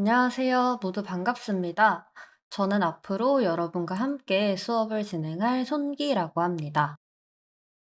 안녕하세요. 모두 반갑습니다. 저는 앞으로 여러분과 함께 수업을 진행할 손기라고 합니다.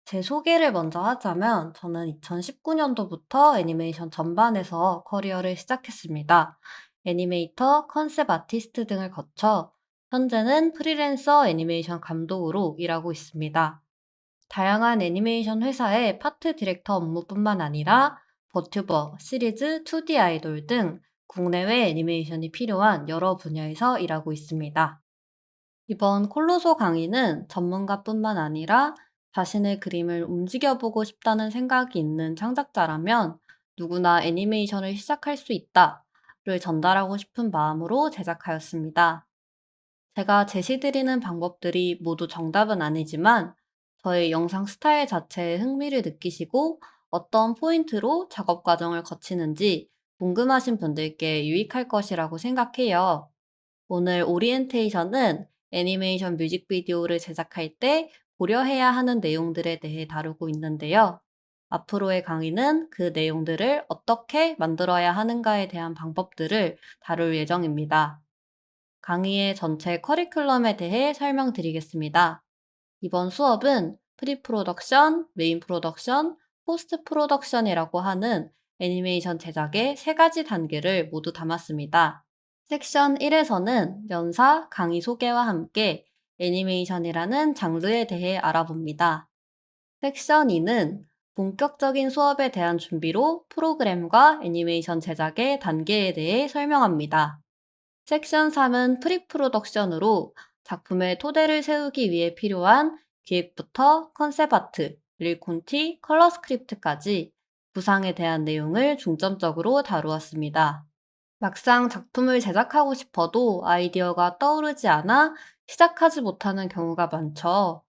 제 소개를 먼저 하자면 저는 2019년도부터 애니메이션 전반에서 커리어를 시작했습니다. 애니메이터, 컨셉 아티스트 등을 거쳐 현재는 프리랜서 애니메이션 감독으로 일하고 있습니다. 다양한 애니메이션 회사의 파트 디렉터 업무뿐만 아니라 버튜버, 시리즈, 2D 아이돌 등 국내외 애니메이션이 필요한 여러 분야에서 일하고 있습니다. 이번 콜로소 강의는 전문가뿐만 아니라 자신의 그림을 움직여보고 싶다는 생각이 있는 창작자라면 누구나 애니메이션을 시작할 수 있다를 전달하고 싶은 마음으로 제작하였습니다. 제가 제시드리는 방법들이 모두 정답은 아니지만 저의 영상 스타일 자체에 흥미를 느끼시고 어떤 포인트로 작업 과정을 거치는지 궁금하신 분들께 유익할 것이라고 생각해요. 오늘 오리엔테이션은 애니메이션 뮤직비디오를 제작할 때 고려해야 하는 내용들에 대해 다루고 있는데요. 앞으로의 강의는 그 내용들을 어떻게 만들어야 하는가에 대한 방법들을 다룰 예정입니다. 강의의 전체 커리큘럼에 대해 설명드리겠습니다. 이번 수업은 프리 프로덕션, 메인 프로덕션, 포스트 프로덕션이라고 하는 애니메이션 제작의 세 가지 단계를 모두 담았습니다. 섹션 1에서는 연사, 강의 소개와 함께 애니메이션이라는 장르에 대해 알아봅니다. 섹션 2는 본격적인 수업에 대한 준비로 프로그램과 애니메이션 제작의 단계에 대해 설명합니다. 섹션 3은 프리프로덕션으로 작품의 토대를 세우기 위해 필요한 기획부터 컨셉 아트, 릴콘티, 컬러 스크립트까지 구상에 대한 내용을 중점적으로 다루었습니다. 막상 작품을 제작하고 싶어도 아이디어가 떠오르지 않아 시작하지 못하는 경우가 많죠.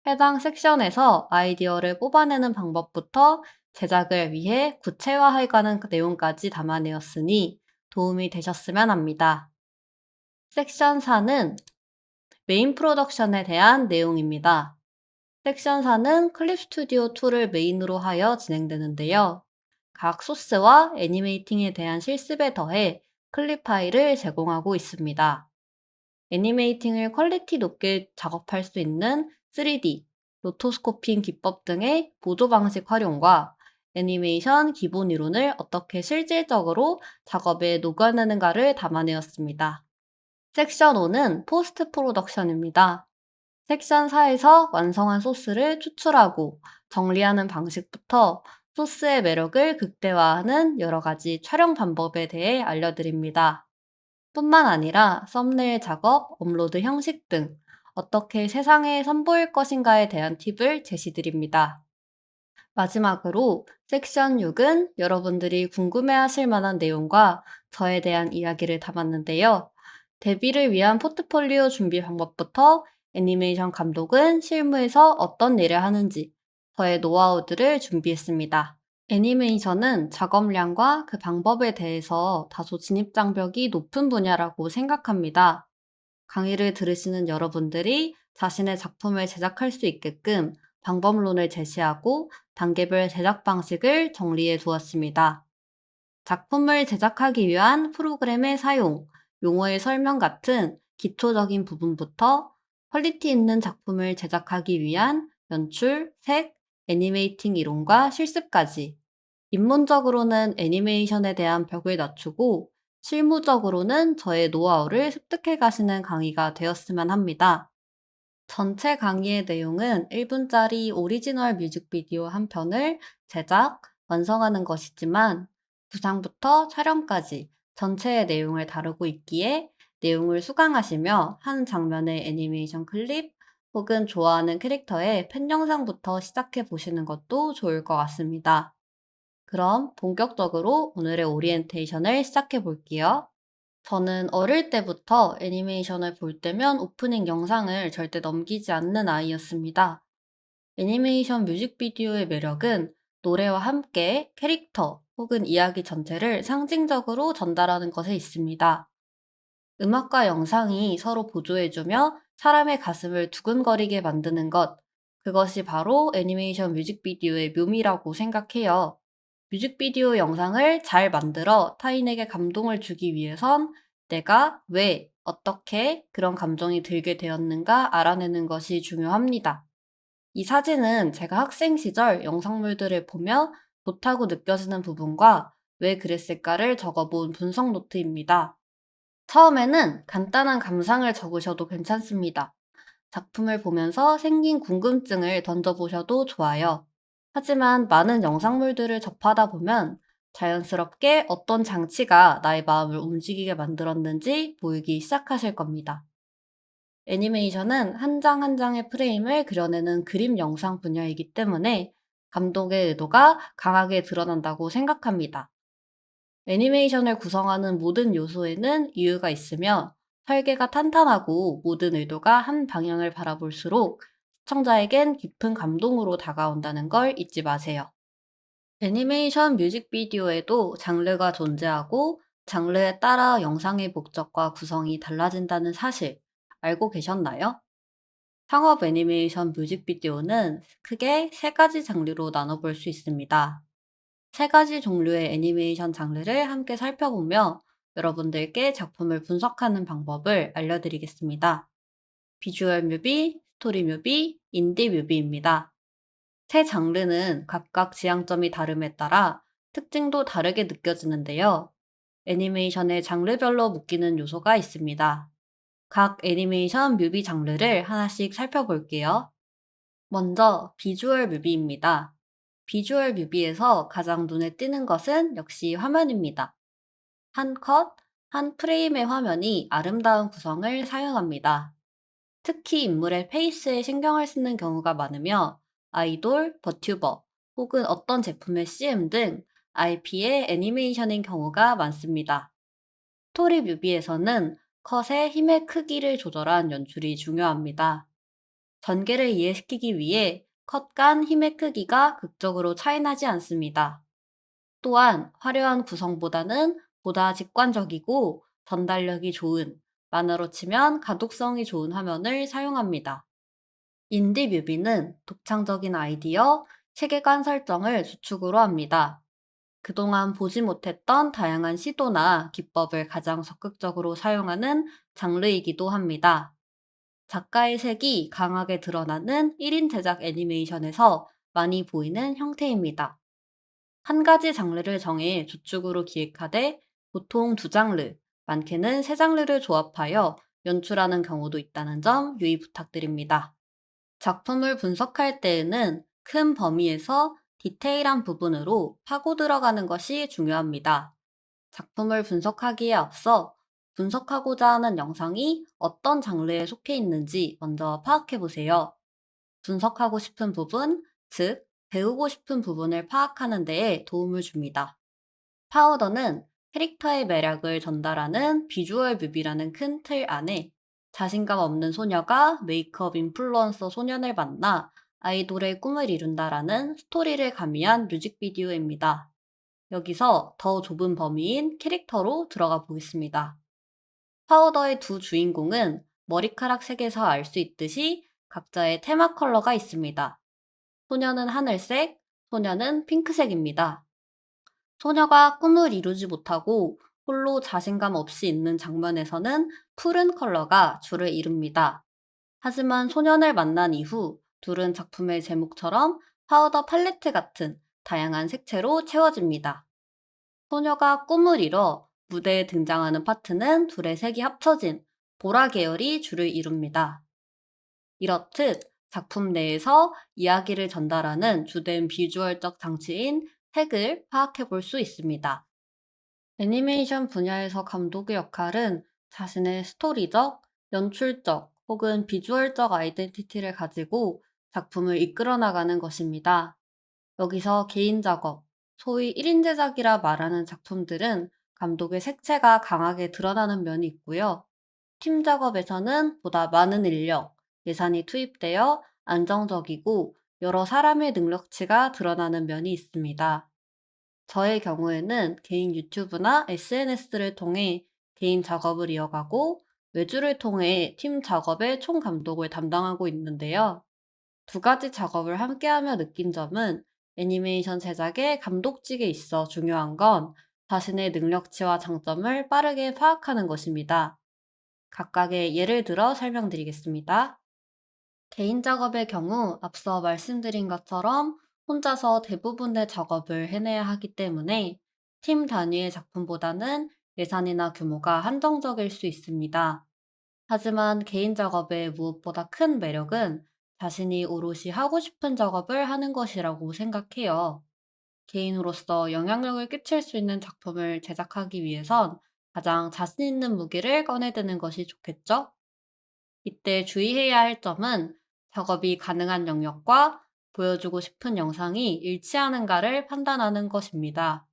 해당 섹션에서 아이디어를 뽑아내는 방법부터 제작을 위해 구체화해가는 내용까지 담아내었으니 도움이 되셨으면 합니다. 섹션 4는 메인 프로덕션에 대한 내용입니다. 섹션 4는 클립 스튜디오 2를 메인으로 하여 진행되는데요. 각 소스와 애니메이팅에 대한 실습에 더해 클립 파일을 제공하고 있습니다. 애니메이팅을 퀄리티 높게 작업할 수 있는 3D, 로토스코핑 기법 등의 보조 방식 활용과 애니메이션 기본 이론을 어떻게 실질적으로 작업에 녹여내는가를 담아내었습니다. 섹션 5는 포스트 프로덕션입니다. 섹션 4에서 완성한 소스를 추출하고 정리하는 방식부터 소스의 매력을 극대화하는 여러 가지 촬영 방법에 대해 알려드립니다. 뿐만 아니라 썸네일 작업, 업로드 형식 등 어떻게 세상에 선보일 것인가에 대한 팁을 제시드립니다. 마지막으로 섹션 6은 여러분들이 궁금해하실 만한 내용과 저에 대한 이야기를 담았는데요. 데뷔를 위한 포트폴리오 준비 방법부터 애니메이션 감독은 실무에서 어떤 일을 하는지 저의 노하우들을 준비했습니다. 애니메이션은 작업량과 그 방법에 대해서 다소 진입장벽이 높은 분야라고 생각합니다. 강의를 들으시는 여러분들이 자신의 작품을 제작할 수 있게끔 방법론을 제시하고 단계별 제작 방식을 정리해 두었습니다. 작품을 제작하기 위한 프로그램의 사용, 용어의 설명 같은 기초적인 부분부터 퀄리티 있는 작품을 제작하기 위한 연출, 색, 애니메이팅 이론과 실습까지 입문적으로는 애니메이션에 대한 벽을 낮추고 실무적으로는 저의 노하우를 습득해 가시는 강의가 되었으면 합니다. 전체 강의의 내용은 1분짜리 오리지널 뮤직비디오 한 편을 제작, 완성하는 것이지만 구상부터 촬영까지 전체의 내용을 다루고 있기에 내용을 수강하시며 한 장면의 애니메이션 클립 혹은 좋아하는 캐릭터의 팬 영상부터 시작해 보시는 것도 좋을 것 같습니다. 그럼 본격적으로 오늘의 오리엔테이션을 시작해 볼게요. 저는 어릴 때부터 애니메이션을 볼 때면 오프닝 영상을 절대 넘기지 않는 아이였습니다. 애니메이션 뮤직비디오의 매력은 노래와 함께 캐릭터 혹은 이야기 전체를 상징적으로 전달하는 것에 있습니다. 음악과 영상이 서로 보조해주며 사람의 가슴을 두근거리게 만드는 것, 그것이 바로 애니메이션 뮤직비디오의 묘미라고 생각해요. 뮤직비디오 영상을 잘 만들어 타인에게 감동을 주기 위해선 내가 왜, 어떻게 그런 감정이 들게 되었는가 알아내는 것이 중요합니다. 이 사진은 제가 학생 시절 영상물들을 보며 좋다고 느껴지는 부분과 왜 그랬을까를 적어본 분석 노트입니다. 처음에는 간단한 감상을 적으셔도 괜찮습니다. 작품을 보면서 생긴 궁금증을 던져보셔도 좋아요. 하지만 많은 영상물들을 접하다 보면 자연스럽게 어떤 장치가 나의 마음을 움직이게 만들었는지 보이기 시작하실 겁니다. 애니메이션은 한 장 한 장의 프레임을 그려내는 그림 영상 분야이기 때문에 감독의 의도가 강하게 드러난다고 생각합니다. 애니메이션을 구성하는 모든 요소에는 이유가 있으며 설계가 탄탄하고 모든 의도가 한 방향을 바라볼수록 시청자에겐 깊은 감동으로 다가온다는 걸 잊지 마세요. 애니메이션 뮤직비디오에도 장르가 존재하고 장르에 따라 영상의 목적과 구성이 달라진다는 사실 알고 계셨나요? 상업 애니메이션 뮤직비디오는 크게 세 가지 장르로 나눠볼 수 있습니다. 세 가지 종류의 애니메이션 장르를 함께 살펴보며 여러분들께 작품을 분석하는 방법을 알려드리겠습니다. 비주얼 뮤비, 스토리 뮤비, 인디 뮤비입니다. 세 장르는 각각 지향점이 다름에 따라 특징도 다르게 느껴지는데요. 애니메이션의 장르별로 묶이는 요소가 있습니다. 각 애니메이션 뮤비 장르를 하나씩 살펴볼게요. 먼저 비주얼 뮤비입니다. 비주얼 뮤비에서 가장 눈에 띄는 것은 역시 화면입니다. 한 컷, 한 프레임의 화면이 아름다운 구성을 사용합니다. 특히 인물의 페이스에 신경을 쓰는 경우가 많으며 아이돌, 버튜버, 혹은 어떤 제품의 CM 등 IP의 애니메이션인 경우가 많습니다. 스토리 뮤비에서는 컷의 힘의 크기를 조절한 연출이 중요합니다. 전개를 이해시키기 위해 컷 간 힘의 크기가 극적으로 차이나지 않습니다. 또한 화려한 구성보다는 보다 직관적이고 전달력이 좋은, 만화로 치면 가독성이 좋은 화면을 사용합니다. 인디 뮤비는 독창적인 아이디어, 세계관 설정을 주축으로 합니다. 그동안 보지 못했던 다양한 시도나 기법을 가장 적극적으로 사용하는 장르이기도 합니다. 작가의 색이 강하게 드러나는 1인 제작 애니메이션에서 많이 보이는 형태입니다. 한 가지 장르를 정해 주축으로 기획하되 보통 두 장르, 많게는 세 장르를 조합하여 연출하는 경우도 있다는 점 유의 부탁드립니다. 작품을 분석할 때에는 큰 범위에서 디테일한 부분으로 파고 들어가는 것이 중요합니다. 작품을 분석하기에 앞서 분석하고자 하는 영상이 어떤 장르에 속해 있는지 먼저 파악해 보세요. 분석하고 싶은 부분, 즉, 배우고 싶은 부분을 파악하는 데에 도움을 줍니다. 파우더는 캐릭터의 매력을 전달하는 비주얼 뮤비라는 큰 틀 안에 자신감 없는 소녀가 메이크업 인플루언서 소년을 만나 아이돌의 꿈을 이룬다라는 스토리를 가미한 뮤직비디오입니다. 여기서 더 좁은 범위인 캐릭터로 들어가 보겠습니다. 파우더의 두 주인공은 머리카락 색에서 알 수 있듯이 각자의 테마 컬러가 있습니다. 소녀는 하늘색, 소녀는 핑크색입니다. 소녀가 꿈을 이루지 못하고 홀로 자신감 없이 있는 장면에서는 푸른 컬러가 주를 이룹니다. 하지만 소년을 만난 이후 둘은 작품의 제목처럼 파우더 팔레트 같은 다양한 색채로 채워집니다. 소녀가 꿈을 이뤄 무대에 등장하는 파트는 둘의 색이 합쳐진 보라 계열이 주를 이룹니다. 이렇듯 작품 내에서 이야기를 전달하는 주된 비주얼적 장치인 색을 파악해 볼 수 있습니다. 애니메이션 분야에서 감독의 역할은 자신의 스토리적, 연출적 혹은 비주얼적 아이덴티티를 가지고 작품을 이끌어 나가는 것입니다. 여기서 개인 작업, 소위 1인 제작이라 말하는 작품들은 감독의 색채가 강하게 드러나는 면이 있고요. 팀 작업에서는 보다 많은 인력, 예산이 투입되어 안정적이고 여러 사람의 능력치가 드러나는 면이 있습니다. 저의 경우에는 개인 유튜브나 SNS를 통해 개인 작업을 이어가고 외주를 통해 팀 작업의 총 감독을 담당하고 있는데요. 두 가지 작업을 함께하며 느낀 점은 애니메이션 제작의 감독직에 있어 중요한 건 자신의 능력치와 장점을 빠르게 파악하는 것입니다. 각각의 예를 들어 설명드리겠습니다. 개인 작업의 경우 앞서 말씀드린 것처럼 혼자서 대부분의 작업을 해내야 하기 때문에 팀 단위의 작품보다는 예산이나 규모가 한정적일 수 있습니다. 하지만 개인 작업의 무엇보다 큰 매력은 자신이 오롯이 하고 싶은 작업을 하는 것이라고 생각해요. 개인으로서 영향력을 끼칠 수 있는 작품을 제작하기 위해선 가장 자신 있는 무기를 꺼내드는 것이 좋겠죠? 이때 주의해야 할 점은 작업이 가능한 영역과 보여주고 싶은 영상이 일치하는가를 판단하는 것입니다.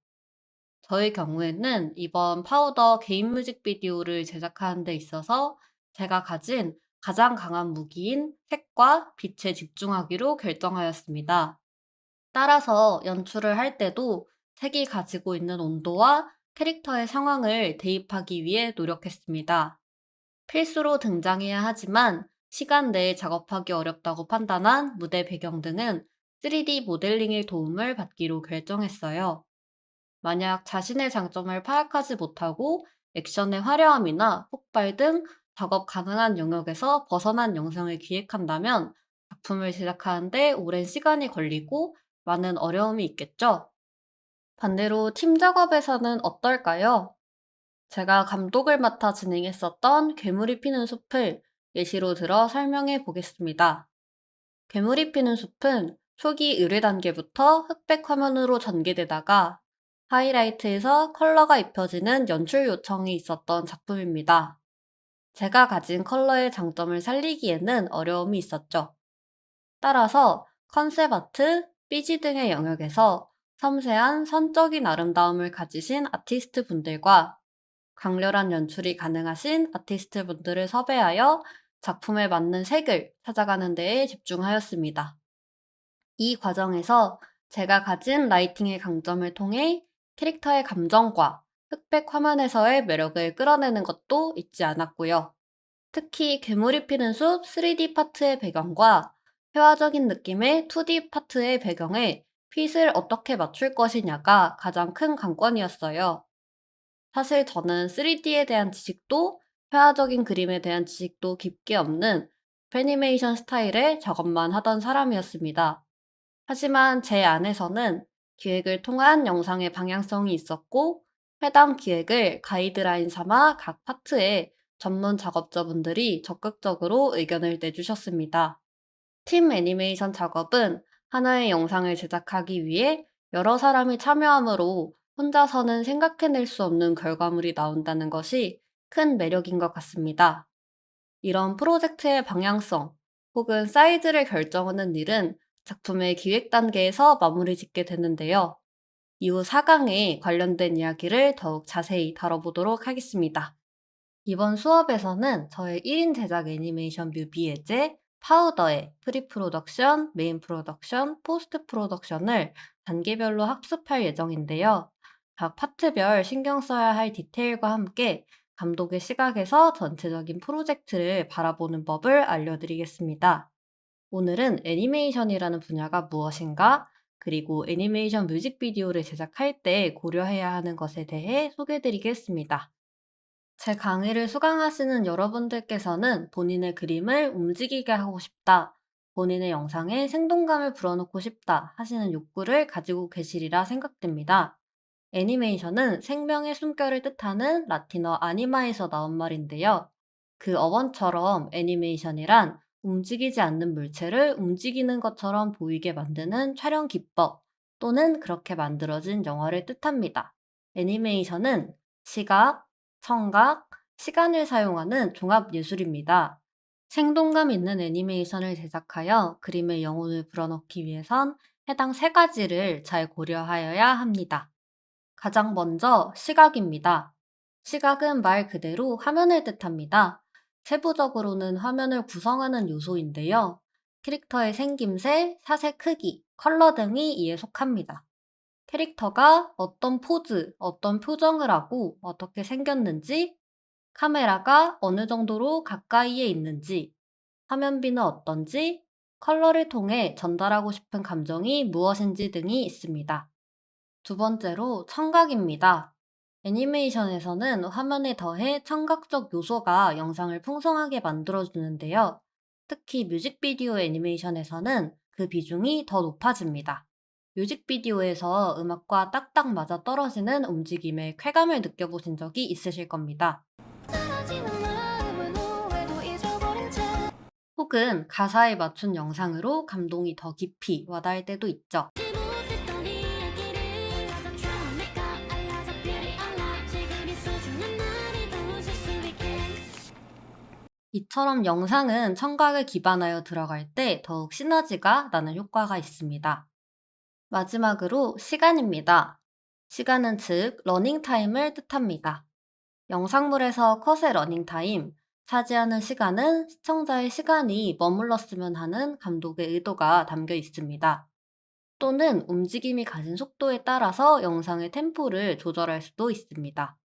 저의 경우에는 이번 파우더 개인 뮤직비디오를 제작하는 데 있어서 제가 가진 가장 강한 무기인 색과 빛에 집중하기로 결정하였습니다. 따라서 연출을 할 때도 색이 가지고 있는 온도와 캐릭터의 상황을 대입하기 위해 노력했습니다. 필수로 등장해야 하지만 시간 내에 작업하기 어렵다고 판단한 무대 배경 등은 3D 모델링의 도움을 받기로 결정했어요. 만약 자신의 장점을 파악하지 못하고 액션의 화려함이나 폭발 등 작업 가능한 영역에서 벗어난 영상을 기획한다면 작품을 제작하는데 오랜 시간이 걸리고 많은 어려움이 있겠죠? 반대로 팀 작업에서는 어떨까요? 제가 감독을 맡아 진행했었던 괴물이 피는 숲을 예시로 들어 설명해 보겠습니다. 괴물이 피는 숲은 초기 의뢰 단계부터 흑백 화면으로 전개되다가 하이라이트에서 컬러가 입혀지는 연출 요청이 있었던 작품입니다. 제가 가진 컬러의 장점을 살리기에는 어려움이 있었죠. 따라서 컨셉 아트, BG 등의 영역에서 섬세한 선적인 아름다움을 가지신 아티스트 분들과 강렬한 연출이 가능하신 아티스트 분들을 섭외하여 작품에 맞는 색을 찾아가는 데에 집중하였습니다. 이 과정에서 제가 가진 라이팅의 강점을 통해 캐릭터의 감정과 흑백 화면에서의 매력을 끌어내는 것도 잊지 않았고요. 특히 괴물이 피는 숲 3D 파트의 배경과 회화적인 느낌의 2D 파트의 배경에 핏을 어떻게 맞출 것이냐가 가장 큰 관건이었어요. 사실 저는 3D에 대한 지식도 회화적인 그림에 대한 지식도 깊게 없는 애니메이션 스타일의 작업만 하던 사람이었습니다. 하지만 제 안에서는 기획을 통한 영상의 방향성이 있었고 해당 기획을 가이드라인 삼아 각 파트에 전문 작업자분들이 적극적으로 의견을 내주셨습니다. 팀 애니메이션 작업은 하나의 영상을 제작하기 위해 여러 사람이 참여하므로 혼자서는 생각해낼 수 없는 결과물이 나온다는 것이 큰 매력인 것 같습니다. 이런 프로젝트의 방향성 혹은 사이즈를 결정하는 일은 작품의 기획 단계에서 마무리 짓게 되는데요. 이후 4강에 관련된 이야기를 더욱 자세히 다뤄보도록 하겠습니다. 이번 수업에서는 저의 1인 제작 애니메이션 뮤비 예제, 파우더의 프리 프로덕션, 메인 프로덕션, 포스트 프로덕션을 단계별로 학습할 예정인데요. 각 파트별 신경 써야 할 디테일과 함께 감독의 시각에서 전체적인 프로젝트를 바라보는 법을 알려드리겠습니다. 오늘은 애니메이션이라는 분야가 무엇인가, 그리고 애니메이션 뮤직비디오를 제작할 때 고려해야 하는 것에 대해 소개해드리겠습니다. 제 강의를 수강하시는 여러분들께서는 본인의 그림을 움직이게 하고 싶다, 본인의 영상에 생동감을 불어넣고 싶다 하시는 욕구를 가지고 계시리라 생각됩니다. 애니메이션은 생명의 숨결을 뜻하는 라틴어 아니마에서 나온 말인데요. 그 어원처럼 애니메이션이란 움직이지 않는 물체를 움직이는 것처럼 보이게 만드는 촬영 기법 또는 그렇게 만들어진 영화를 뜻합니다. 애니메이션은 시각, 청각, 시간을 사용하는 종합 예술입니다. 생동감 있는 애니메이션을 제작하여 그림의 영혼을 불어넣기 위해선 해당 세 가지를 잘 고려하여야 합니다. 가장 먼저 시각입니다. 시각은 말 그대로 화면을 뜻합니다. 세부적으로는 화면을 구성하는 요소인데요. 캐릭터의 생김새, 사색 크기, 컬러 등이 이에 속합니다. 캐릭터가 어떤 포즈, 어떤 표정을 하고 어떻게 생겼는지, 카메라가 어느 정도로 가까이에 있는지, 화면비는 어떤지, 컬러를 통해 전달하고 싶은 감정이 무엇인지 등이 있습니다. 두 번째로 청각입니다. 애니메이션에서는 화면에 더해 청각적 요소가 영상을 풍성하게 만들어주는데요. 특히 뮤직비디오 애니메이션에서는 그 비중이 더 높아집니다. 뮤직비디오에서 음악과 딱딱 맞아 떨어지는 움직임의 쾌감을 느껴보신 적이 있으실 겁니다. 혹은 가사에 맞춘 영상으로 감동이 더 깊이 와닿을 때도 있죠. 이처럼 영상은 청각을 기반하여 들어갈 때 더욱 시너지가 나는 효과가 있습니다. 마지막으로 시간입니다. 시간은 즉 러닝타임을 뜻합니다. 영상물에서 컷의 러닝타임, 차지하는 시간은 시청자의 시간이 머물렀으면 하는 감독의 의도가 담겨 있습니다. 또는 움직임이 가진 속도에 따라서 영상의 템포를 조절할 수도 있습니다.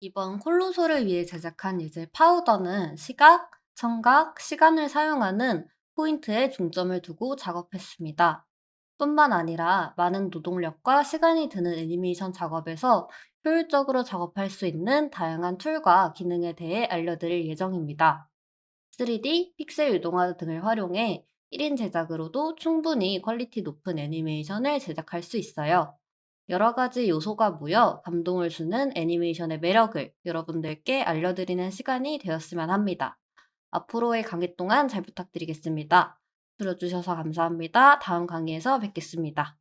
이번 콜로소를 위해 제작한 예제 파우더는 시각, 청각, 시간을 사용하는 포인트에 중점을 두고 작업했습니다. 뿐만 아니라 많은 노동력과 시간이 드는 애니메이션 작업에서 효율적으로 작업할 수 있는 다양한 툴과 기능에 대해 알려드릴 예정입니다. 3D, 픽셀 유동화 등을 활용해 1인 제작으로도 충분히 퀄리티 높은 애니메이션을 제작할 수 있어요. 여러 가지 요소가 모여 감동을 주는 애니메이션의 매력을 여러분들께 알려드리는 시간이 되었으면 합니다. 앞으로의 강의 동안 잘 부탁드리겠습니다. 들어주셔서 감사합니다. 다음 강의에서 뵙겠습니다.